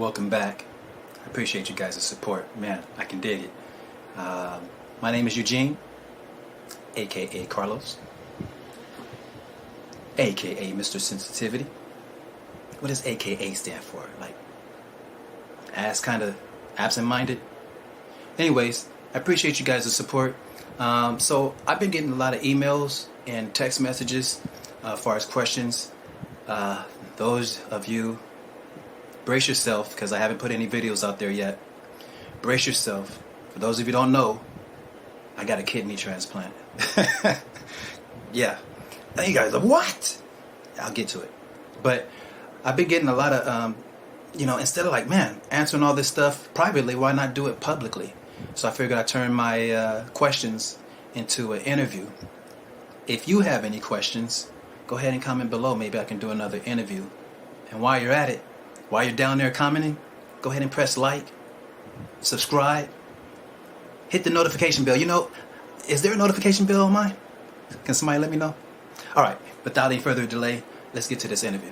Welcome back. I appreciate you guys' support. Man, I can dig it. My name is Eugene, aka Carlos, aka Mr. Sensitivity. What does AKA stand for? Like, ass kind of absent-minded? Anyways, I appreciate you guys' support. So I've been getting a lot of emails and text messages as far as questions. Those of you, brace yourself, because I haven't put any videos out there yet. Brace yourself. For those of you who don't know, I got a kidney transplant. Yeah. And you guys are, what? I'll get to it. But I've been getting a lot of, instead of like, man, answering all this stuff privately, why not do it publicly? So I figured I'd turn my questions into an interview. If you have any questions, go ahead and comment below. Maybe I can do another interview. And while you're at it, while you're down there commenting, go ahead and press like, subscribe, hit the notification bell. You know, is there a notification bell on mine? Can somebody let me know? All right, without any further delay, let's get to this interview.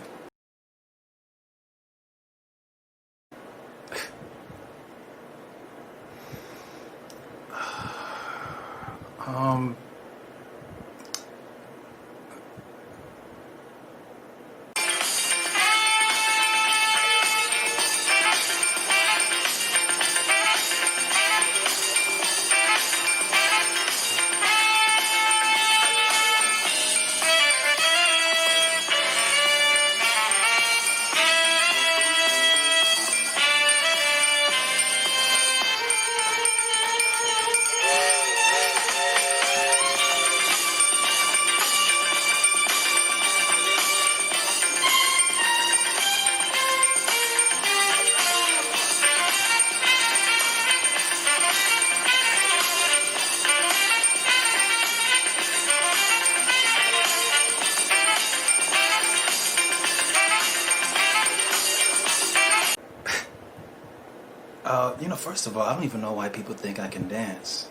First of all, I don't even know why people think I can dance.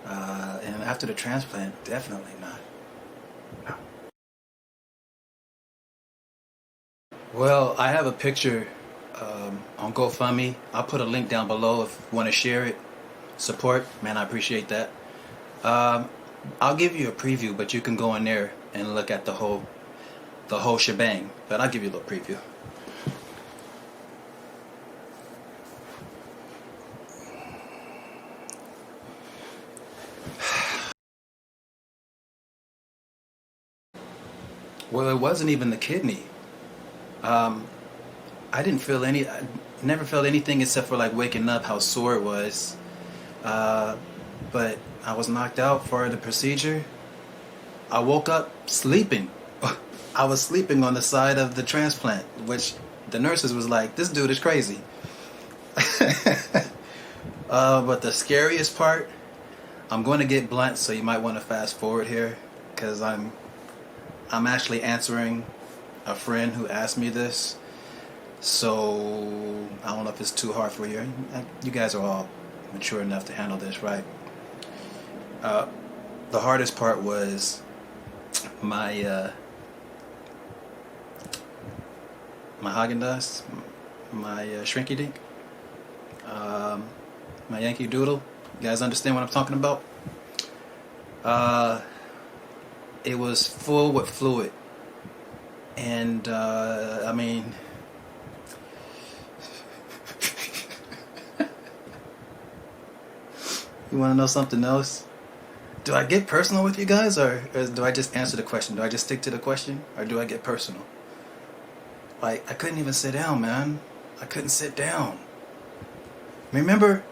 And after the transplant, definitely not. No. Well, I have a picture on GoFundMe. I'll put a link down below if you want to share it. Support, man, I appreciate that. I'll give you a preview, but you can go in there and look at the whole shebang. But I'll give you a little preview. Well, it wasn't even the kidney. I never felt anything except for like waking up, how sore it was. But I was knocked out for the procedure. I woke up sleeping. I was sleeping on the side of the transplant, which the nurses was like, this dude is crazy. But the scariest part, I'm going to get blunt, so you might want to fast forward here, because I'm actually answering a friend who asked me this, so I don't know if it's too hard for you. You guys are all mature enough to handle this, right? The hardest part was my Haagen-Dazs, my Shrinky Dink, my Yankee Doodle. You guys understand what I'm talking about? It was full with fluid, and I mean, you want to know something else? Do I get personal with you guys, or do I just answer the question? Do I just stick to the question, or do I get personal? Like, I couldn't even sit down, man. I couldn't sit down. Remember,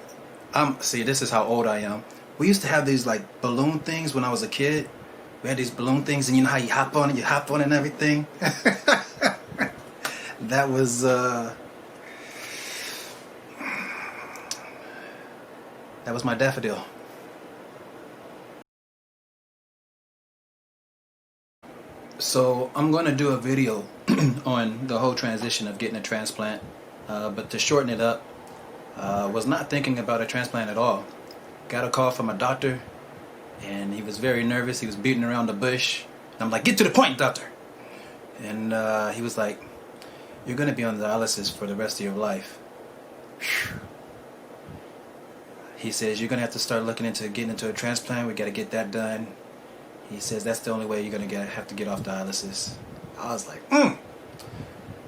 see, this is how old I am. We used to have these like balloon things when I was a kid. We had these balloon things, and you know how you hop on it and everything? That was my daffodil. So I'm going to do a video on the whole transition of getting a transplant, but to shorten it up, was not thinking about a transplant at all. Got a call from a doctor, and he was very nervous. He was beating around the bush. I'm like, get to the point, doctor. And he was like, you're going to be on dialysis for the rest of your life. Whew. He says, you're going to have to start looking into getting into a transplant. We got to get that done. He says, that's the only way you're going to have to get off dialysis. I was like,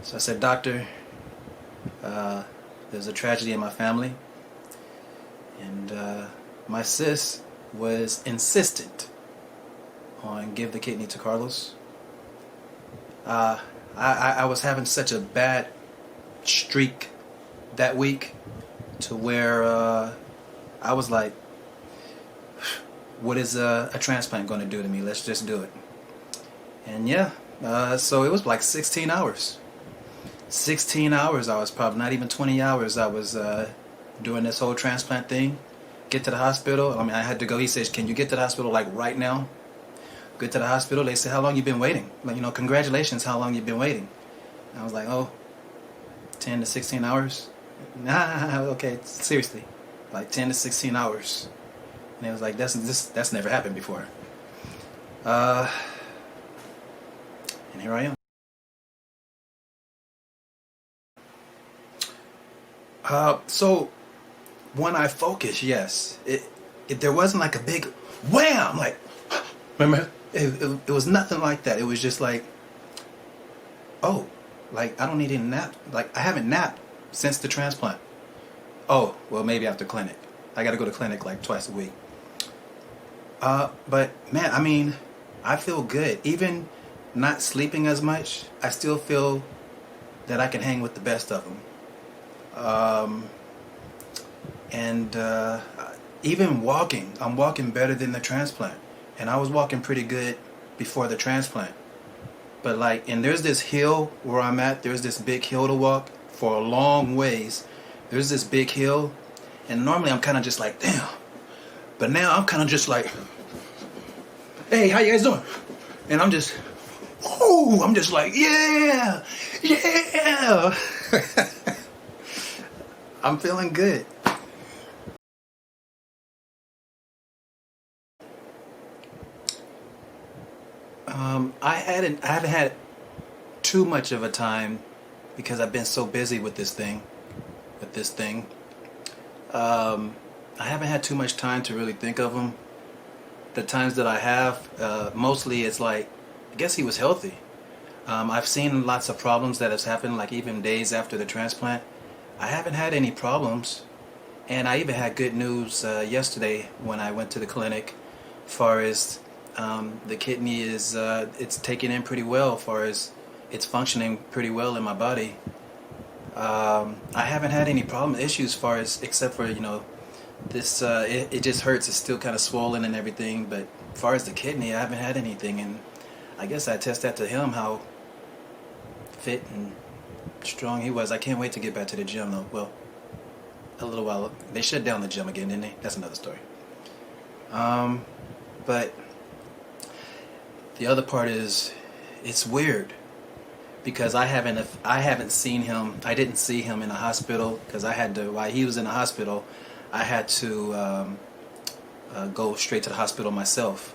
So I said, doctor, there's a tragedy in my family. And my sis was insistent on give the kidney to Carlos. I was having such a bad streak that week to where I was like, what is a transplant going to do to me? Let's just do it. And yeah, so it was like 16 hours. 16 hours I was probably, not even 20 hours I was doing this whole transplant thing. Get to the hospital. I mean, I had to go. He says, can you get to the hospital like right now? Get to the hospital. They said, how long you been waiting? Like, congratulations, how long you been waiting? And I was like, 10 to 16 hours. Nah, okay, seriously, like 10 to 16 hours. And it was like, that's never happened before. And here I am. So when I focus, yes, there wasn't like a big wham, like, remember, it was nothing like that. It was just like, like I don't need any nap. Like I haven't napped since the transplant. Oh, well, maybe after clinic. I got to go to clinic like twice a week. But man, I mean, I feel good. Even not sleeping as much, I still feel that I can hang with the best of them. And even walking, I'm walking better than the transplant. And I was walking pretty good before the transplant. But like, and there's this hill where I'm at, there's this big hill to walk for a long ways. There's this big hill, and normally I'm kind of just like, damn. But now I'm kind of just like, hey, how you guys doing? And I'm just like, yeah. I'm feeling good. I haven't had too much of a time because I've been so busy with this thing. I haven't had too much time to really think of them. The times that I have, mostly it's like, I guess he was healthy. I've seen lots of problems that has happened, like even days after the transplant. I haven't had any problems, and I even had good news yesterday when I went to the clinic, as far as the kidney is it's taking in pretty well, as far as it's functioning pretty well in my body. I haven't had any issues, as far as, except for this it just hurts. It's still kind of swollen and everything, but as far as the kidney, I haven't had anything. And I guess I test that to him, how fit and strong he was. I can't wait to get back to the gym though. Well, a little while. They shut down the gym again, didn't they? That's another story. But the other part is, it's weird because I haven't seen him. I didn't see him in the hospital because I had to. While he was in the hospital, I had to go straight to the hospital myself.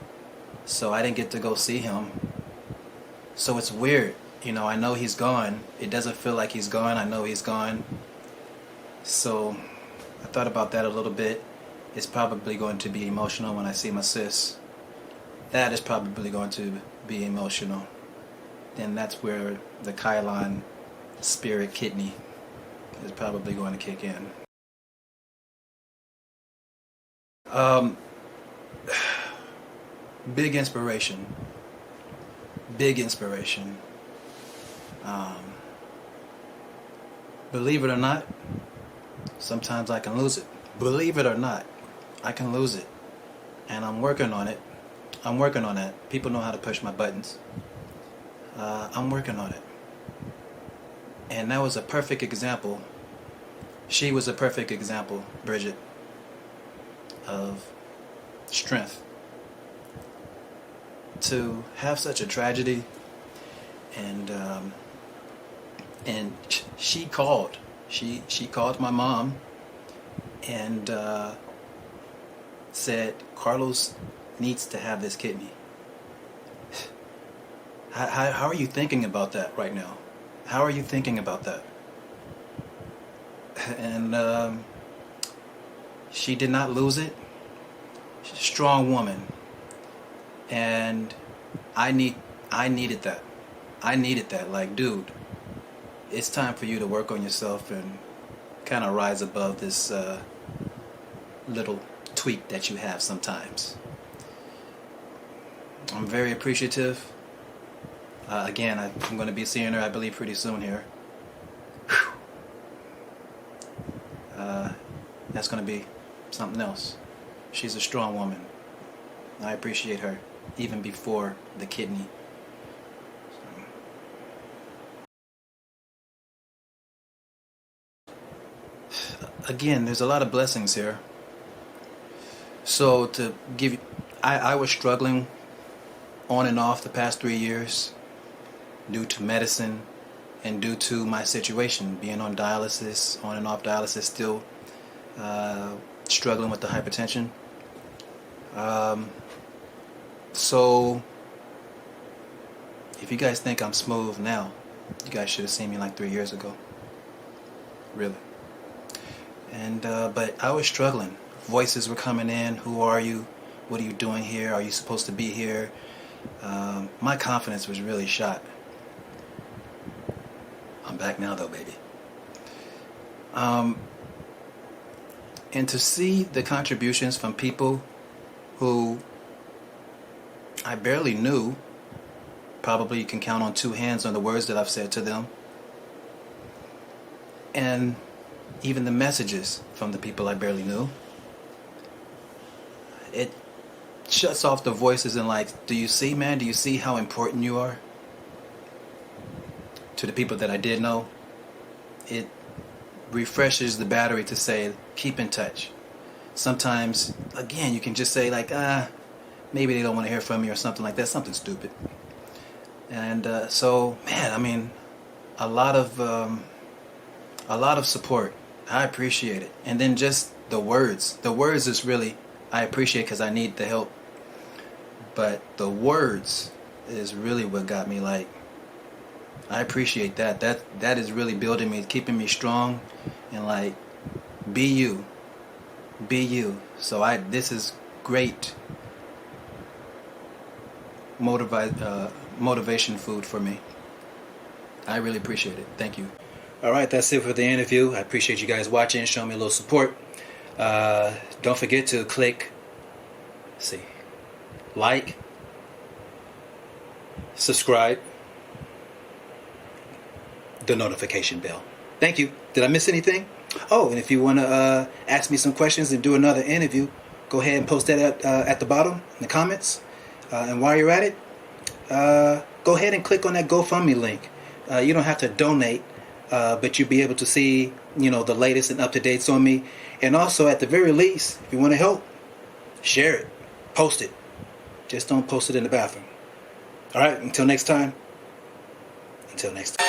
So I didn't get to go see him. So it's weird. I know he's gone. It doesn't feel like he's gone. I know he's gone. So I thought about that a little bit. It's probably going to be emotional when I see my sis. That is probably going to be emotional. Then that's where the Kylon spirit kidney is probably going to kick in. Big inspiration. Believe it or not, sometimes I can lose it. Believe it or not, I can lose it. And I'm working on it. I'm working on that. People know how to push my buttons. I'm working on it. And that was a perfect example. She was a perfect example, Bridget, of strength. To have such a tragedy, and she called. She called my mom and said Carlos needs to have this kidney. How are you thinking about that right now? How are you thinking about that? And she did not lose it. She's a strong woman, and I needed that. I needed that. Like, dude, it's time for you to work on yourself and kind of rise above this little tweak that you have sometimes. I'm very appreciative. Again, I'm going to be seeing her, I believe, pretty soon here. That's going to be something else. She's a strong woman. I appreciate her, even before the kidney. Again, there's a lot of blessings here. So to give, I was struggling on and off the past 3 years due to medicine and due to my situation, being on dialysis, on and off dialysis, still struggling with the hypertension. So if you guys think I'm smooth now, you guys should have seen me like 3 years ago. Really. And but I was struggling. Voices were coming in. Who are you? What are you doing here? Are you supposed to be here? My confidence was really shot. I'm back now though, baby. And to see the contributions from people who I barely knew, probably you can count on 2 hands on the words that I've said to them, and even the messages from the people I barely knew, it shuts off the voices and like, do you see, man? Do you see how important you are? To the people that I did know, it refreshes the battery to say, keep in touch. Sometimes, again, you can just say like, maybe they don't want to hear from me or something like that, something stupid. And so, man, I mean, a lot of support. I appreciate it. And then just the words. The words is really, I appreciate because I need the help. But the words is really what got me like, I appreciate that. That is really building me, keeping me strong, and like, be you. Be you. So this is great motivation food for me. I really appreciate it. Thank you. Alright, that's it for the interview. I appreciate you guys watching, showing me a little support. Don't forget to click, like, subscribe, the notification bell. Thank you. Did I miss anything? Oh, and if you want to ask me some questions and do another interview, go ahead and post that at the bottom in the comments. And while you're at it, go ahead and click on that GoFundMe link. You don't have to donate, but you'll be able to see, the latest and up-to-dates on me. And also, at the very least, if you want to help, share it, post it. Just don't post it in the bathroom. All right, until next time. Until next time.